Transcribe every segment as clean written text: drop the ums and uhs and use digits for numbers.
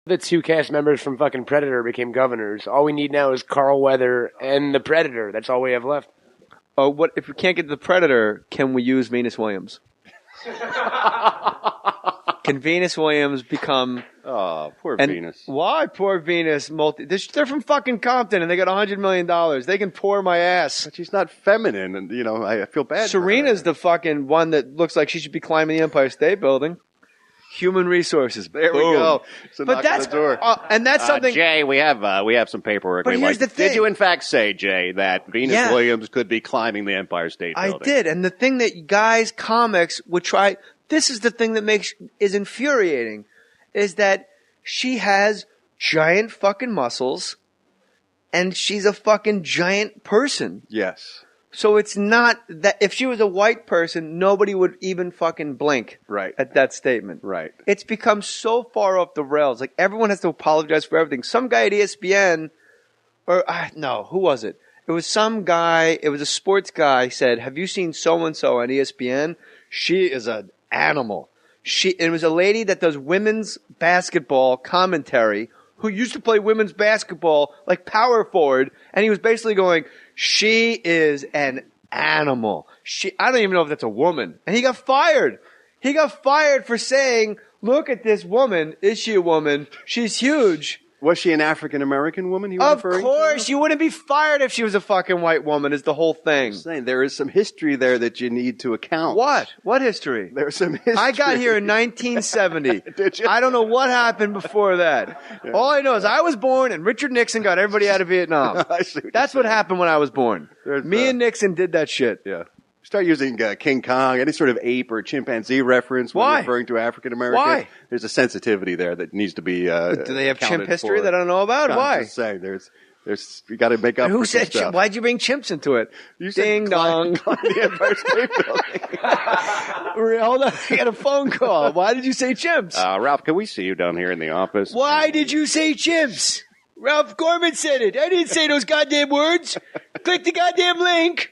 The two cast members from fucking Predator became governors. All we need now is Carl Weather and the Predator. That's all we have left. Oh, what if we can't get the Predator? Can we use Venus Williams? Can Venus Williams become? Oh, poor Venus. Why poor Venus? They're from fucking Compton and they got $100 million. They can pour my ass. But she's not feminine, and I feel bad. Serena's the fucking one that looks like she should be climbing the Empire State Building. Human resources. There we go. But that's and that's something. Jay, we have some paperwork. But here's the thing. Did you in fact say, Jay, that Venus Williams could be climbing the Empire State Building? I did, and the thing that guys, comics would try. This is the thing that is infuriating, is that she has giant fucking muscles, and she's a fucking giant person. Yes. So it's not that if she was a white person, nobody would even fucking blink at that statement. Right. It's become so far off the rails. Like, everyone has to apologize for everything. Some guy at ESPN, who was it? It was some guy, it was a sports guy, said, have you seen so-and-so on ESPN? She is an animal. It was a lady that does women's basketball commentary who used to play women's basketball like power forward, and he was basically going, she is an animal. I don't even know if that's a woman. And he got fired. He got fired for saying, look at this woman. Is she a woman? She's huge. Was she an African-American woman? Of course. You wouldn't be fired if she was a fucking white woman, is the whole thing. I'm saying there is some history there that you need to account. What? What history? There's some history. I got here in 1970. Did you? I don't know what happened before that. Yeah. All I know is I was born and Richard Nixon got everybody out of Vietnam. That's what happened when I was born. Me and Nixon did that shit. Yeah. Start using King Kong, any sort of ape or chimpanzee reference when referring to African American. Why? There's a sensitivity there that needs to be. Do they have chimp history that I don't know about? No, why? I'm just saying, there's you got to make up. Who for said? stuff. Why'd you bring chimps into it? You Ding said dong. Climb the Empire State Building. Hold on, I got a phone call. Why did you say chimps? Ralph, can we see you down here in the office? Why did you say chimps? Ralph Garman said it. I didn't say those goddamn words. Click the goddamn link.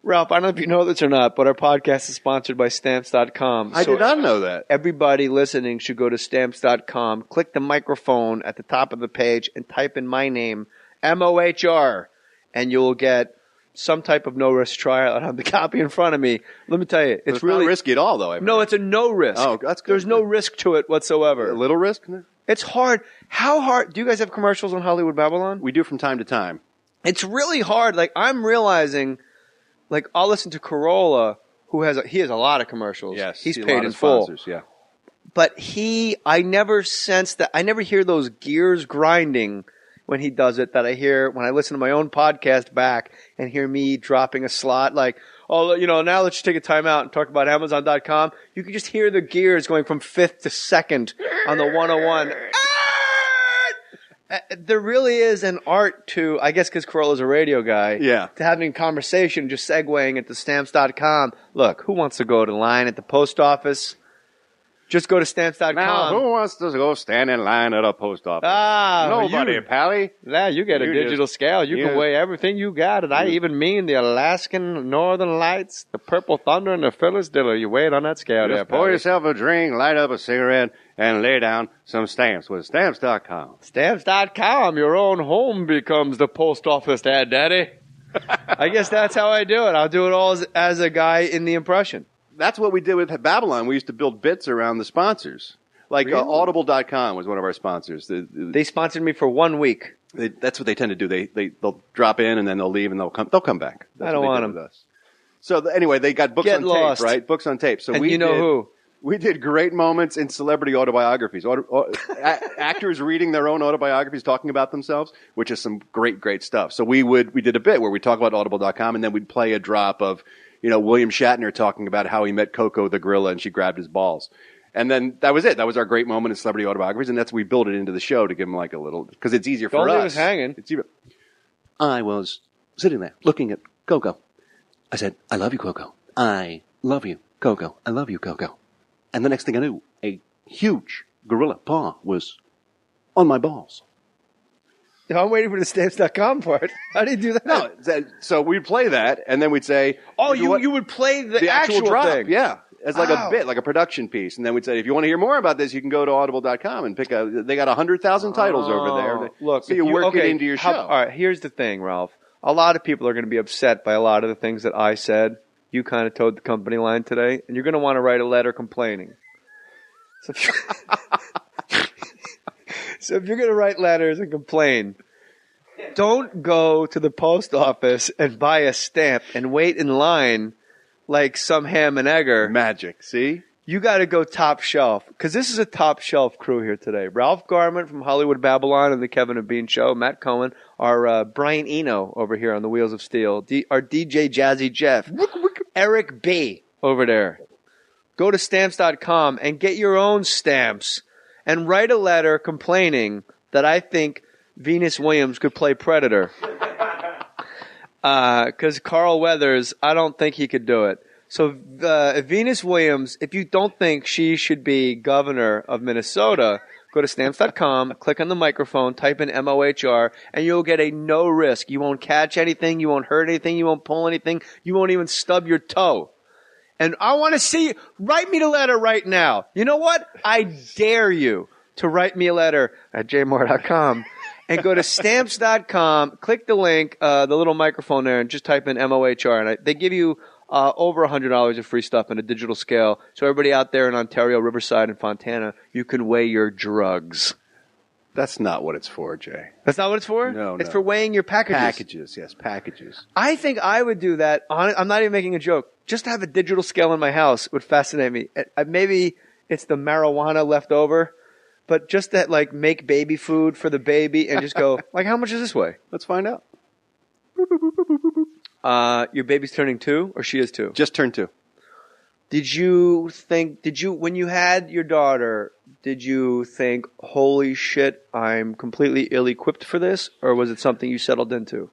Ralph, I don't know if you know this or not, but our podcast is sponsored by Stamps.com. I did not know that. Everybody listening should go to Stamps.com, click the microphone at the top of the page, and type in my name, MOHR, and you'll get some type of no-risk trial. I have the copy in front of me. Let me tell you, it's really not risky at all, though. No, it's a no risk. Oh, that's good. There's no risk to it whatsoever. A little risk? It's hard. How hard? Do you guys have commercials on Hollywood Babylon? We do from time to time. It's really hard. Like, I'm realizing... Like, I'll listen to Corolla, he has a lot of commercials. Yes. He's paid in full. Sponsors, yeah. But I never sense that, I never hear those gears grinding when he does it that I hear when I listen to my own podcast back and hear me dropping a slot like, oh, now let's just take a time out and talk about Amazon.com. You can just hear the gears going from 5th to 2nd on the 101. There really is an art to, I guess because Corolla's a radio guy, to having a conversation, just segueing into Stamps.com. Look, who wants to go to line at the post office? Just go to Stamps.com. Now, who wants to go stand in line at a post office? Nobody, Pally. Yeah, you get a digital scale. You can weigh everything you got. And I even mean the Alaskan Northern Lights, the Purple Thunder, and the Phyllis Diller. You weigh it on that scale there, pour yourself a drink, light up a cigarette, and lay down some stamps with Stamps.com. Stamps.com, your own home becomes the post office, Daddy. I guess that's how I do it. I'll do it all as a guy in the impression. That's what we did with Babylon. We used to build bits around the sponsors. Like really? Audible.com was one of our sponsors. They sponsored me for 1 week. That's what they tend to do. They'll drop in and then they'll leave and they'll come back. That's I don't want them. With us. So anyway, they got books on tape, right? Books on tape. So and who? We did great moments in celebrity autobiographies. Actors reading their own autobiographies, talking about themselves, which is some great stuff. So we did a bit where we talk about Audible.com and then we'd play a drop of William Shatner talking about how he met Coco the gorilla and she grabbed his balls. And then that was it. That was our great moment in celebrity autobiographies, and that's we built it into the show to give them like a little, because it's easier for us. Don't leave us hanging. I was sitting there looking at Coco. I said, I love you, Coco. I love you, Coco. I love you, Coco. And the next thing I knew, a huge gorilla paw was on my balls. I'm waiting for the Stamps.com part. How do you do that? No, so we'd play that, and then we'd say... Oh, you would play the actual drop thing. Yeah. as like a bit, like a production piece. And then we'd say, if you want to hear more about this, you can go to audible.com and they got 100,000 titles over there. Look, so you work it into your show. All right, here's the thing, Ralph. A lot of people are going to be upset by a lot of the things that I said. You kind of towed the company line today, and you're going to want to write a letter complaining. So if you're going to write letters and complain, don't go to the post office and buy a stamp and wait in line like some ham and egger. Magic, see? You got to go top shelf, because this is a top shelf crew here today. Ralph Garman from Hollywood Babylon and the Kevin and Bean Show. Matt Cohen. Our Brian Eno over here on the Wheels of Steel. Our DJ Jazzy Jeff. Eric B. over there. Go to Stamps.com and get your own stamps and write a letter complaining that I think Venus Williams could play Predator. Because Carl Weathers, I don't think he could do it. So Venus Williams, if you don't think she should be governor of Minnesota, go to Stamps.com, click on the microphone, type in MOHR, and you'll get a no risk. You won't catch anything. You won't hurt anything. You won't pull anything. You won't even stub your toe. And I want to see, write me the letter right now. You know what? I dare you to write me a letter at jmohr.com and go to Stamps.com, click the link, the little microphone there, and just type in MOHR. And they give you over $100 of free stuff in a digital scale. So everybody out there in Ontario, Riverside, and Fontana, you can weigh your drugs. That's not what it's for, Jay. That's not what it's for? No. It's for weighing your packages. Packages, yes, packages. I think I would do that. I'm not even making a joke. Just to have a digital scale in my house would fascinate me. Maybe it's the marijuana left over, but just that, like, make baby food for the baby and just go, like, how much does this weigh? Let's find out. Your baby's turning 2, or she is 2? Just turned 2. When you had your daughter, did you think, holy shit, I'm completely ill-equipped for this? Or was it something you settled into?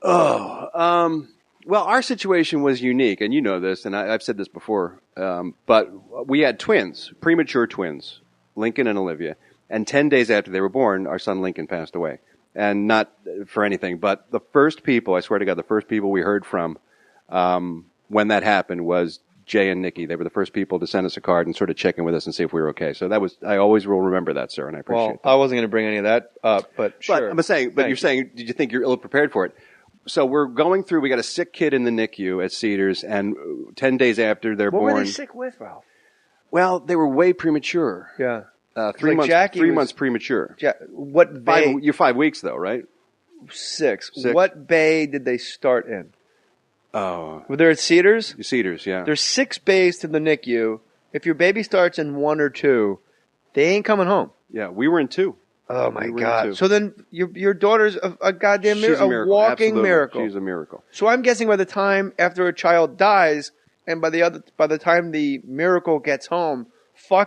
Well, our situation was unique, and you know this, and I've said this before, but we had twins, premature twins, Lincoln and Olivia, and 10 days after they were born, our son Lincoln passed away. And not for anything, but the first people, I swear to God, the first people we heard from when that happened was Jay and Nikki. They were the first people to send us a card and sort of check in with us and see if we were okay. So that was, I always will remember that, sir, and I appreciate that. I wasn't going to bring any of that up, but sure. But I'm saying, but you're saying, did you think you're ill-prepared for it? So we're going through, we got a sick kid in the NICU at Cedars, and 10 days after they're born. What were they sick with, Ralph? Well, they were way premature. Yeah. 3 months, 3 months premature. What bay? You're 5 weeks, though, right? 6. What bay did they start in? Oh. Were they at Cedars? Cedars, yeah. There's 6 bays to the NICU. If your baby starts in 1 or 2, they ain't coming home. Yeah, we were in 2. Oh, my God. So then your daughter's a goddamn miracle. She's a walking Absolutely. miracle. She's a miracle. So I'm guessing by the time after a child dies and by the time the miracle gets home,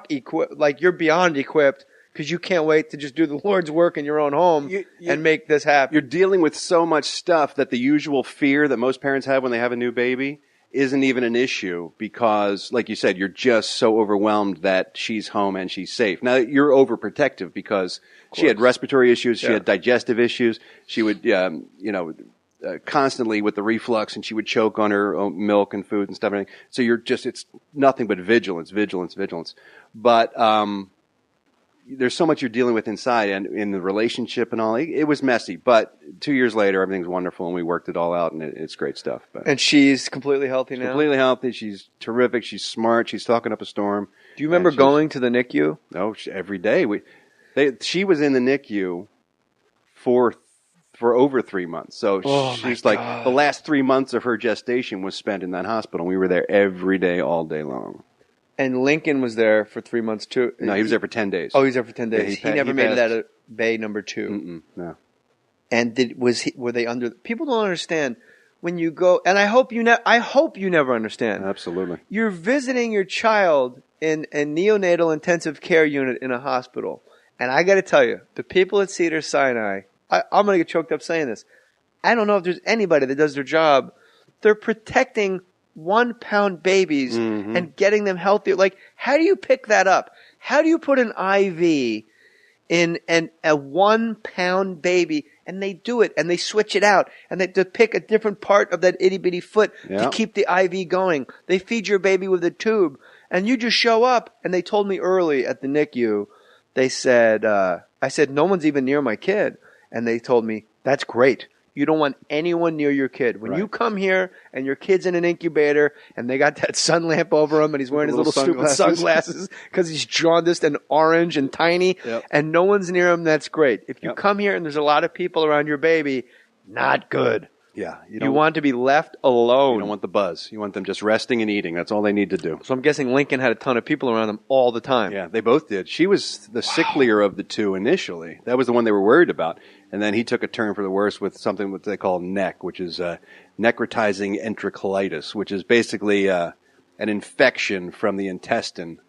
you're beyond equipped because you can't wait to just do the Lord's work in your own home and make this happen. You're dealing with so much stuff that the usual fear that most parents have when they have a new baby isn't even an issue because, like you said, you're just so overwhelmed that she's home and she's safe. Now, you're overprotective because she had respiratory issues, she had digestive issues, she would, constantly with the reflux, and she would choke on her own milk and food and stuff. And so it's nothing but vigilance. But there's so much you're dealing with inside and in the relationship and all. It was messy, but 2 years later, everything's wonderful, and we worked it all out, and it's great stuff. But and she's completely healthy now? Completely healthy. She's terrific. She's smart. She's talking up a storm. Do you remember going to the NICU? No, every day. She was in the NICU for over 3 months. So she's like, the last 3 months of her gestation was spent in that hospital. We were there every day, all day long. And Lincoln was there for 3 months too? No, he was there for 10 days. Oh, he was there for 10 days. He never made it out of bay number 2. No. And were they under? People don't understand when you go, and I hope you never understand. Absolutely. You're visiting your child in a neonatal intensive care unit in a hospital. And I got to tell you, the people at Cedars-Sinai, I'm going to get choked up saying this. I don't know if there's anybody that does their job. They're protecting 1-pound babies and getting them healthy. Like, how do you pick that up? How do you put an IV in a 1-pound baby? And they do it, and they switch it out, and they pick a different part of that itty bitty foot to keep the IV going. They feed your baby with a tube. And you just show up. And they told me early at the NICU, they said, I said, no one's even near my kid. And they told me, that's great. You don't want anyone near your kid. When you come here and your kid's in an incubator and they got that sun lamp over him and he's wearing his little stupid sunglasses because he's jaundiced and orange and tiny and no one's near him, that's great. If you come here and there's a lot of people around your baby, not good. Yeah. You want to be left alone. You don't want the buzz. You want them just resting and eating. That's all they need to do. So I'm guessing Lincoln had a ton of people around him all the time. Yeah, they both did. She was the sicklier of the two initially. That was the one they were worried about. And then he took a turn for the worse with something what they call NEC, which is necrotizing enterocolitis, which is basically an infection from the intestine.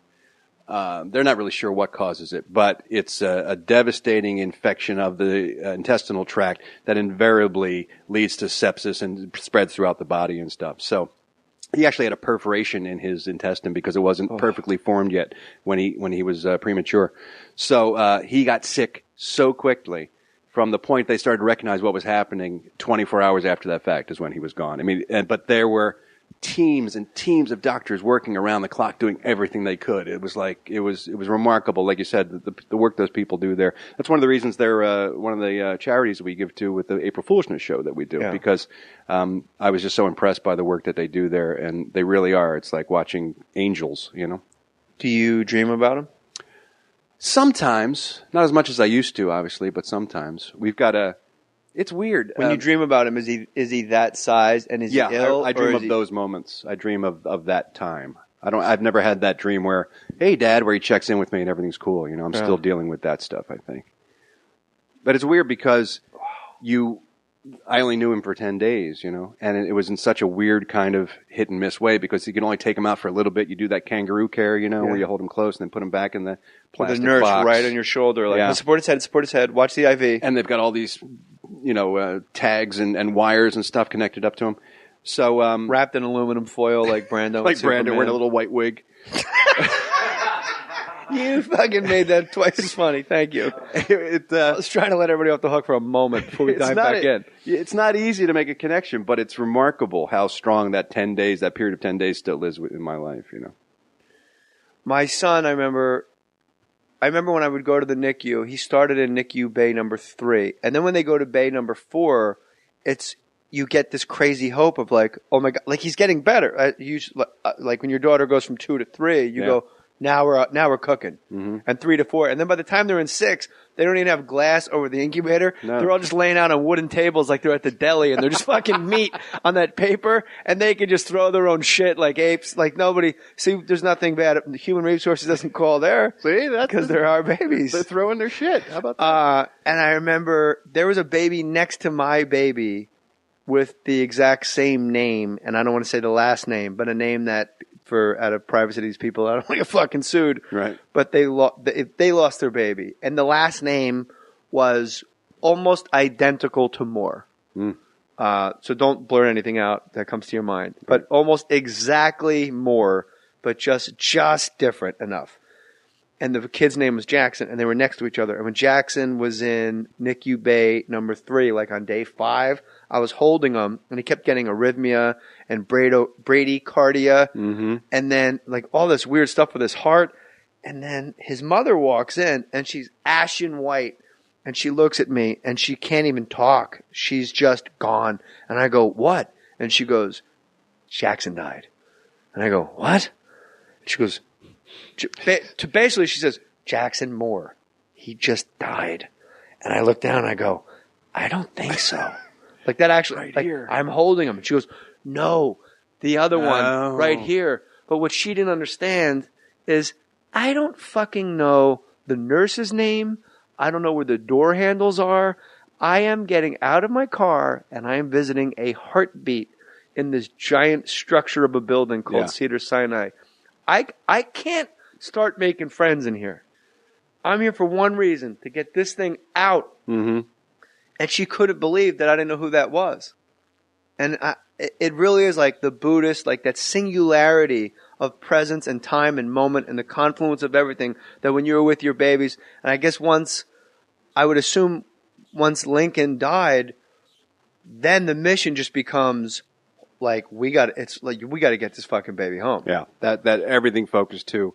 They're not really sure what causes it, but it's a devastating infection of the intestinal tract that invariably leads to sepsis and spreads throughout the body and stuff. So he actually had a perforation in his intestine because it wasn't perfectly formed yet when he was premature. So he got sick so quickly. From the point they started to recognize what was happening, 24 hours after that fact is when he was gone. I mean, but there were teams and teams of doctors working around the clock doing everything they could. It was remarkable. Like you said, the work those people do there. That's one of the reasons they're one of the charities we give to with the April Foolishness show that we do, because I was just so impressed by the work that they do there, and they really are. It's like watching angels, you know. Do you dream about him? Sometimes, not as much as I used to, obviously, but sometimes. We've got it's weird. When you dream about him, is he that size and is he ill? I dream of those moments. I dream of that time. I've never had that dream where, hey, Dad, where he checks in with me and everything's cool. You know, I'm still dealing with that stuff, I think. But it's weird because I only knew him for 10 days, you know, and it was in such a weird kind of hit and miss way because you can only take him out for a little bit. You do that kangaroo care, you know, where you hold him close and then put him back in the plastic with a nurse box. right on your shoulder, like support his head, watch the IV. And they've got all these, you know, tags and wires and stuff connected up to him. So wrapped in aluminum foil, like Brando. Like Brando wearing a little white wig. You fucking made that twice as funny. Thank you. I was trying to let everybody off the hook for a moment before we dive back in. It's not easy to make a connection, but it's remarkable how strong that period of 10 days still is in my life, you know. My son, I remember when I would go to the NICU, he started in NICU bay number 3. And then when they go to bay number 4, you get this crazy hope of like, oh my God, like he's getting better. Like when your daughter goes from 2 to 3, you go, now we're cooking. Mm-hmm. And 3 to 4. And then by the time they're in 6, they don't even have glass over the incubator. No. They're all just laying out on wooden tables like they're at the deli and they're just fucking meat on that paper and they can just throw their own shit like apes. Like nobody, see, there's nothing bad. Human Resources doesn't call there. See, that's because they're our babies. They're throwing their shit. How about that? And I remember there was a baby next to my baby with the exact same name. And I don't want to say the last name, but a name that out of privacy of these people, I don't want to get fucking sued. Right. But they lost their baby. And the last name was almost identical to Mohr. Mm. So don't blur anything out that comes to your mind. Right. But almost exactly Mohr, but just different enough. And the kid's name was Jackson, and they were next to each other. And when Jackson was in NICU bay number 3, like on day 5, I was holding him, and he kept getting arrhythmia and bradycardia, and then like all this weird stuff with his heart. And then his mother walks in, and she's ashen white, and she looks at me, and she can't even talk. She's just gone. And I go, what? And she goes, Jackson died. And I go, what? And she goes, basically she says, Jackson Mohr, he just died. And I look down and I go, I don't think so. Like that actually, right like here. I'm holding him. And she goes, no, the other one right here. But what she didn't understand is I don't fucking know the nurse's name. I don't know where the door handles are. I am getting out of my car and I am visiting a heartbeat in this giant structure of a building called Cedar Sinai. I can't start making friends in here. I'm here for one reason, to get this thing out. Mm-hmm. And she couldn't believe that I didn't know who that was. And it really is like the Buddhist, like that singularity of presence and time and moment and the confluence of everything that when you were with your babies. And I guess I would assume once Lincoln died, then the mission just becomes like we got to get this fucking baby home. Yeah, that everything focused too.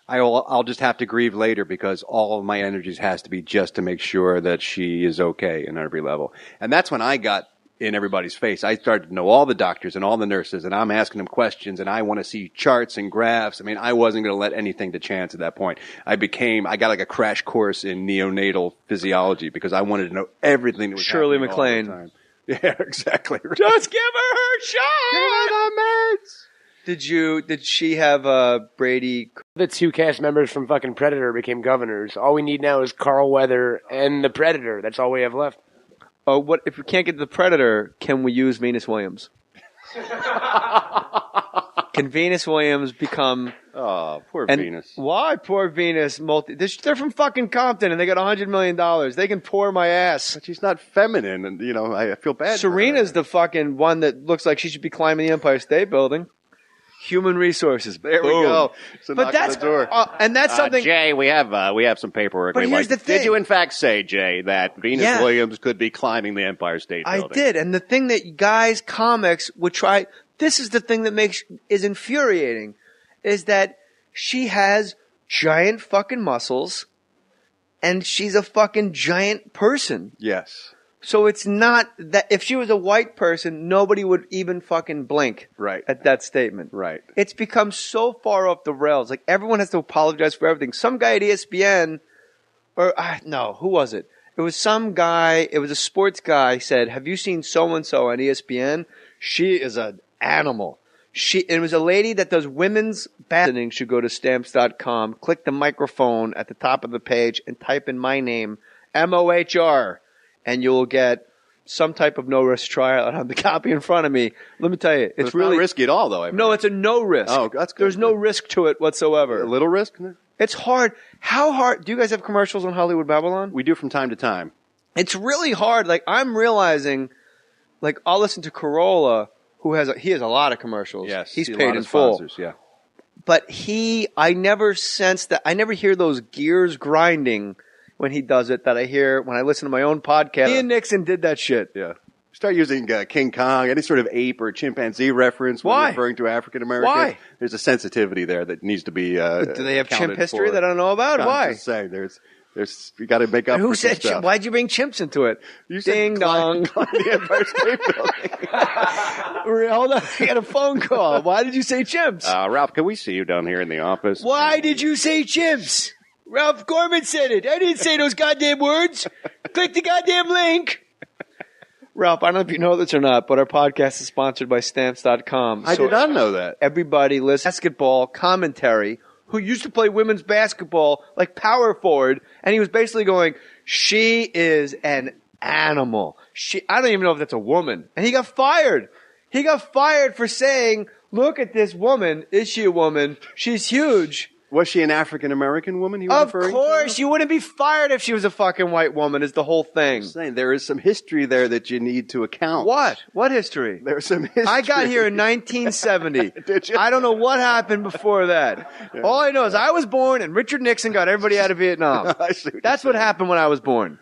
I'll just have to grieve later because all of my energies has to be just to make sure that she is okay in every level. And that's when I got in everybody's face. I started to know all the doctors and all the nurses, and I'm asking them questions, and I want to see charts and graphs. I mean, I wasn't going to let anything to chance at that point. I got like a crash course in neonatal physiology because I wanted to know everything that was Shirley happening all the MacLaine. time. Yeah, exactly. Right. Just give her shot. Give her the meds. Did she have Brady? The two cast members from fucking Predator became governors. All we need now is Carl Weather and the Predator. That's all we have left. Oh, what if we can't get the Predator? Can we use Venus Williams? Can Venus Williams become? Oh, poor and Venus. Why poor Venus? They're from fucking Compton and they got $100 million. They can pour my ass. But she's not feminine, and I feel bad. Serena's the fucking one that looks like she should be climbing the Empire State Building. Human resources. There we Boom. go. But that's and that's something. Jay, we have some paperwork. But here's the thing. Did you in fact say, Jay, that Venus Williams could be climbing the Empire State Building? I did, and the thing that guys, comics would try. This is the thing that is infuriating, is that she has giant fucking muscles, and she's a fucking giant person. Yes. So it's not that if she was a white person, nobody would even fucking blink at that statement. Right. It's become so far off the rails. Like everyone has to apologize for everything. Some guy at ESPN, who was it? It was some guy, it was a sports guy said, have you seen so-and-so on ESPN? She is an animal. It was a lady that does women's basketball. Should go to stamps.com, click the microphone at the top of the page and type in my name, MOHR. And you'll get some type of no-risk trial. I have the copy in front of me. Let me tell you, it's really not risky at all, though. No, it's a no risk. Oh, that's good. There's no risk to it whatsoever. A little risk? It's hard. How hard? Do you guys have commercials on Hollywood Babylon? We do from time to time. It's really hard. Like I'm realizing, like I'll listen to Corolla, he has a lot of commercials. Yes, he's paid in full. Sponsors, yeah. But I never sense that. I never hear those gears grinding when he does it that I hear when I listen to my own podcast. Ian Nixon did that shit. Yeah. Start using King Kong, any sort of ape or chimpanzee reference when referring to African Americans. Why? There's a sensitivity there that needs to be do they have chimp history for. that I don't know about? Why? I'm just saying, there's you got to make up. Who for said stuff. Why'd you bring chimps into it? You said Ding dong. the Empire State Building. Hold on, I got a phone call. Why did you say chimps? Ralph, can we see you down here in the office? Why did you say chimps? Ralph Garman said it. I didn't say those goddamn words. Click the goddamn link. Ralph, I don't know if you know this or not, but our podcast is sponsored by Stamps.com. I did not know that. Everybody listens to basketball commentary who used to play women's basketball like power forward, and he was basically going, she is an animal. I don't even know if that's a woman. And he got fired. He got fired for saying, look at this woman. Is she a woman? She's huge. Was she an African American woman? Of course, you wouldn't be fired if she was a fucking white woman. Is the whole thing? I'm saying there is some history there that you need to account. What? What history? There's some history. I got here in 1970. Did you? I don't know what happened before that. Yeah. All I know is I was born and Richard Nixon got everybody out of Vietnam. That's what happened when I was born.